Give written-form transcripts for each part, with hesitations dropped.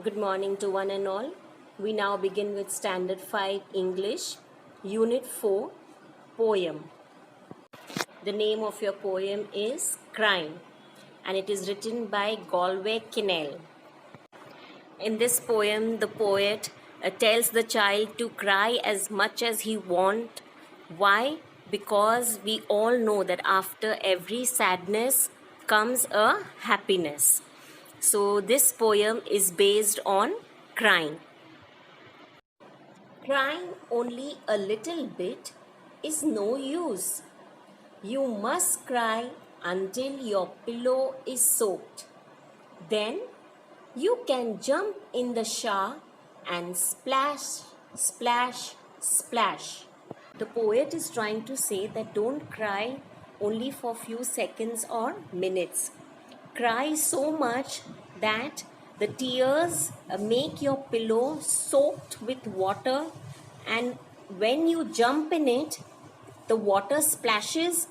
Good morning to one and all. We now begin with Standard 5 English, Unit 4, Poem. The name of your poem is Crying, and it is written by Galway Kinnell. In this poem, the poet tells the child to cry as much as he wants. Why? Because we all know that after every sadness comes a happiness. So this poem is based on crying. Crying only a little bit is no use. You must cry until your pillow is soaked. Then you can jump in the shower and splash, splash, splash. The poet is trying to say that don't cry only for few seconds or minutes. Cry so much that the tears make your pillow soaked with water, and when you jump in it, the water splashes,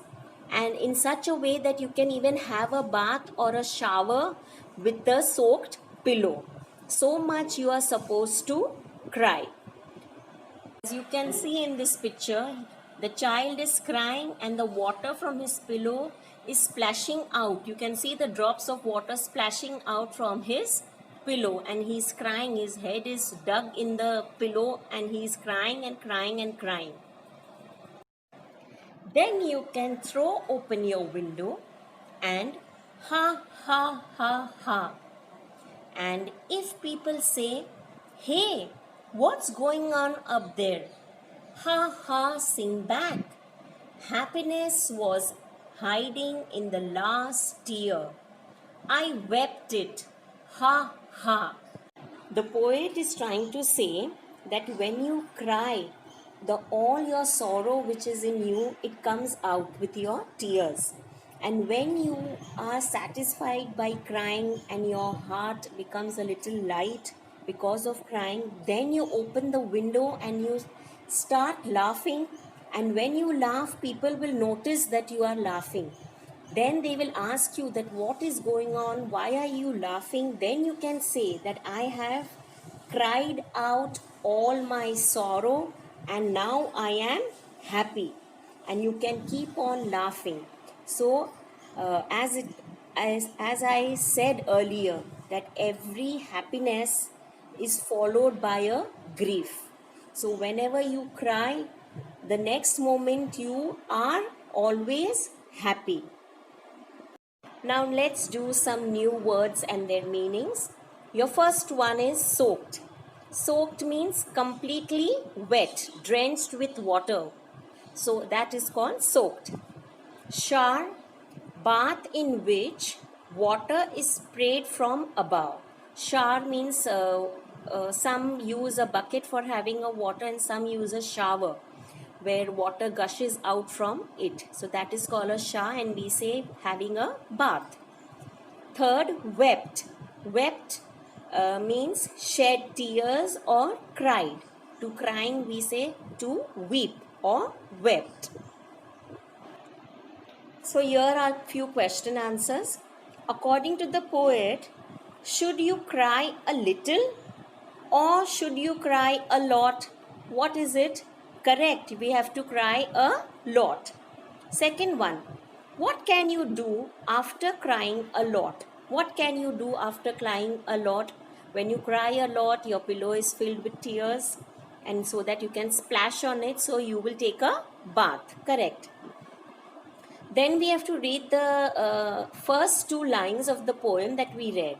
and in such a way that you can even have a bath or a shower with the soaked pillow. So much you are supposed to cry. As you can see in this picture, the child is crying and the water from his pillow is splashing out. You can see the drops of water splashing out from his pillow, and he's crying. His head is dug in the pillow and he's crying and crying and crying. Then you can throw open your window and ha ha ha ha. And if people say, "Hey, what's going on up there?" Ha ha, sing back. Happiness was hiding in the last tear. I wept it. Ha ha. The poet is trying to say that when you cry, all your sorrow which is in you, it comes out with your tears. And when you are satisfied by crying and your heart becomes a little light because of crying, then you open the window and you start laughing. And when you laugh, people will notice that you are laughing. Then they will ask you that what is going on, why are you laughing? Then you can say that I have cried out all my sorrow and now I am happy. And you can keep on laughing. So as I said earlier, that every happiness is followed by a grief. So whenever you cry, the next moment you are always happy. Now let's do some new words and their meanings. Your first one is soaked. Soaked means completely wet, drenched with water. So that is called soaked. Shower, bath in which water is sprayed from above. Shower means some use a bucket for having a water and some use a shower where water gushes out from it. So that is called a shower, and we say having a bath. Third, wept. Wept means shed tears or cried. To crying we say to weep or wept. So here are few question answers. According to the poet, should you cry a little or should you cry a lot? What is it? Correct, we have to cry a lot. Second one, what can you do after crying a lot? What can you do after crying a lot? When you cry a lot, your pillow is filled with tears, and so that you can splash on it, so you will take a bath. Correct. Then we have to read the first two lines of the poem that we read.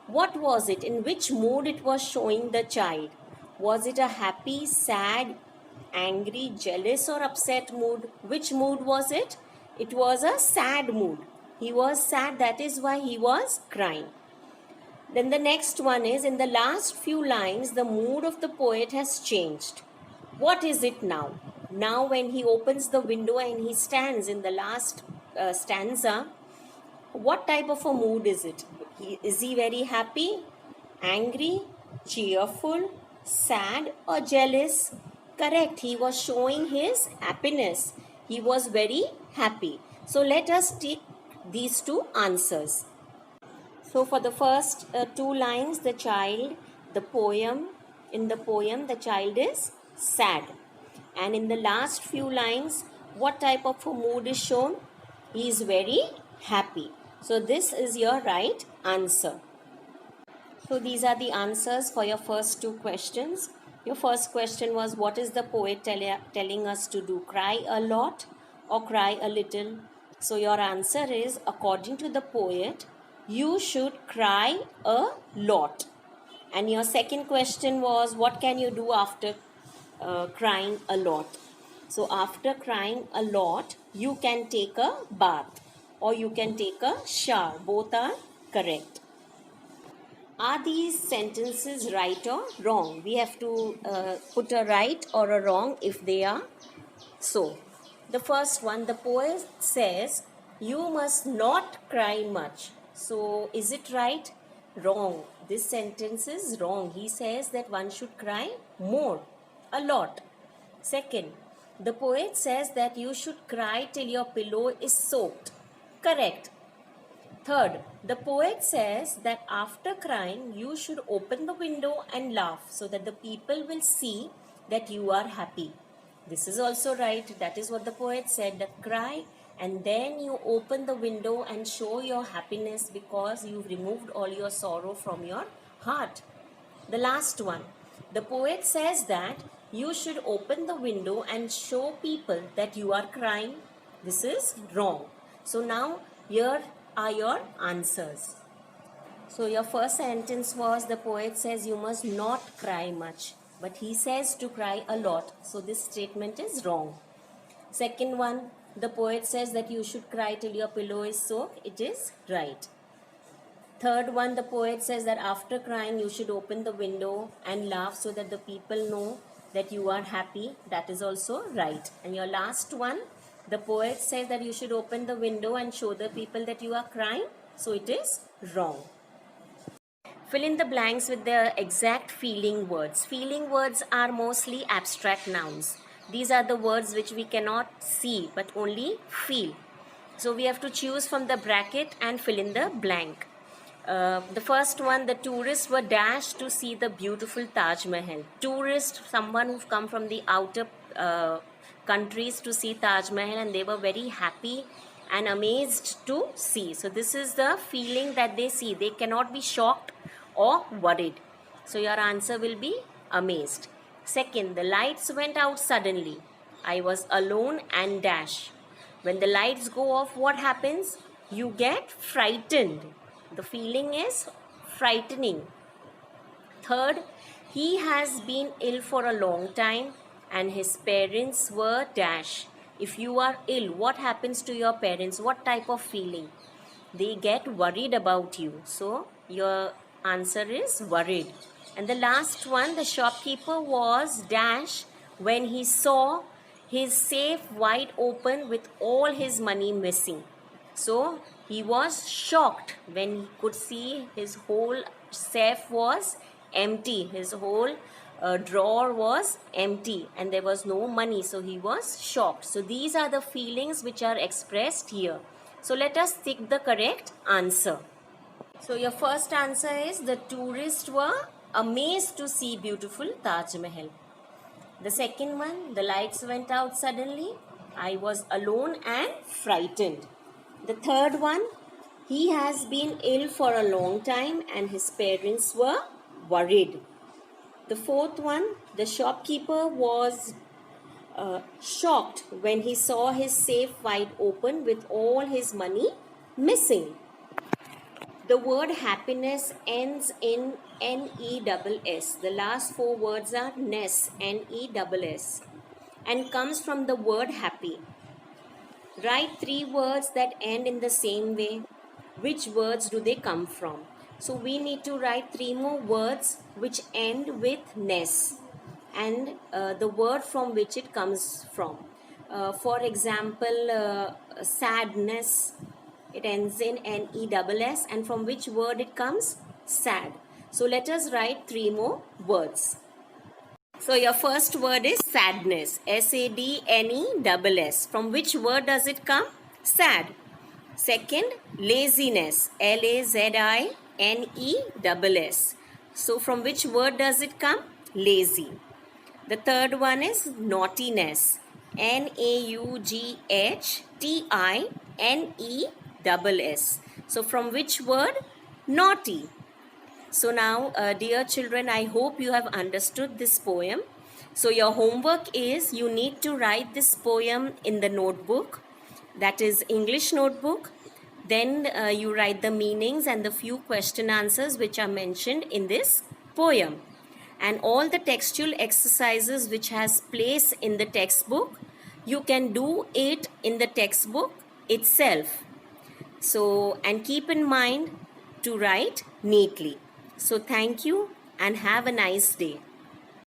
What was it? In which mood it was showing the child? Was it a happy, sad, angry, jealous or upset mood? Which mood was it? It was a sad mood. He was sad, that is why he was crying. Then the next one is, in the last few lines, the mood of the poet has changed. What is it now? Now when he opens the window and he stands in the last stanza, what type of a mood is it? Is he very happy, angry, cheerful, sad or jealous? Correct, he was showing his happiness. He was very happy. So let us take these two answers. So for the first two lines, the child in the poem, the child is sad. And in the last few lines, what type of a mood is shown? He is very happy. So this is your right answer. So these are the answers for your first two questions. Your first question was, what is the poet telling us to do? Cry a lot or cry a little? So your answer is, according to the poet, you should cry a lot. And your second question was, what can you do after crying a lot? So after crying a lot, you can take a bath or you can take a shower. Both are correct. Are these sentences right or wrong? We have to put a right or a wrong if they are so. The first one, the poet says, you must not cry much. So is it right? Wrong. This sentence is wrong. He says that one should cry more, a lot. Second, the poet says that you should cry till your pillow is soaked. Correct. Third, the poet says that after crying, you should open the window and laugh so that the people will see that you are happy. This is also right. That is what the poet said, that cry and then you open the window and show your happiness because you've removed all your sorrow from your heart. The last one, the poet says that you should open the window and show people that you are crying. This is wrong. So now here are your answers. So your first sentence was, the poet says you must not cry much, but he says to cry a lot. So this statement is wrong. Second one, the poet says that you should cry till your pillow is soaked. It is right. Third one, the poet says that after crying you should open the window and laugh so that the people know that you are happy. That is also right. And your last one, the poet says that you should open the window and show the people that you are crying. So it is wrong. Fill in the blanks with the exact feeling words. Feeling words are mostly abstract nouns. These are the words which we cannot see but only feel. So we have to choose from the bracket and fill in the blank. The first one, the tourists were dashed to see the beautiful Taj Mahal. Tourists, someone who've come from the outer countries to see Taj Mahal, and they were very happy and amazed to see. So this is the feeling that they see. They cannot be shocked or worried. So your answer will be amazed. Second, the lights went out suddenly. I was alone and dash. When the lights go off, what happens? You get frightened. The feeling is frightening. Third, he has been ill for a long time and his parents were dash. If you are ill, what happens to your parents? What type of feeling? They get worried about you. So your answer is worried. And the last one, the shopkeeper was dash when he saw his safe wide open with all his money missing. So he was shocked when he could see his whole safe was empty. His whole drawer was empty and there was no money. So he was shocked. So these are the feelings which are expressed here. So let us pick the correct answer. So your first answer is, the tourists were amazed to see beautiful Taj Mahal. The second one, the lights went out suddenly. I was alone and frightened. The third one, he has been ill for a long time and his parents were worried. The fourth one, the shopkeeper was shocked when he saw his safe wide open with all his money missing. The word happiness ends in N-E-S-S. The last four words are ness, N-E-S-S, and comes from the word happy. Write three words that end in the same way. Which words do they come from? So we need to write three more words which end with ness and the word from which it comes from. For example, sadness, it ends in N-E-S-S, and from which word it comes? Sad. So let us write three more words. So your first word is sadness, S-A-D-N-E-S-S. From which word does it come? Sad. Second, laziness, L-A-Z-I-N-E-S-S. So from which word does it come? Lazy. The third one is naughtiness. N-A-U-G-H-T-I-N-E-S-S. So from which word? Naughty. So now, dear children, I hope you have understood this poem. So your homework is you need to write this poem in the notebook, that is English notebook. Then you write the meanings and the few question answers which are mentioned in this poem. And all the textual exercises which has place in the textbook, you can do it in the textbook itself. So, and keep in mind to write neatly. So thank you and have a nice day.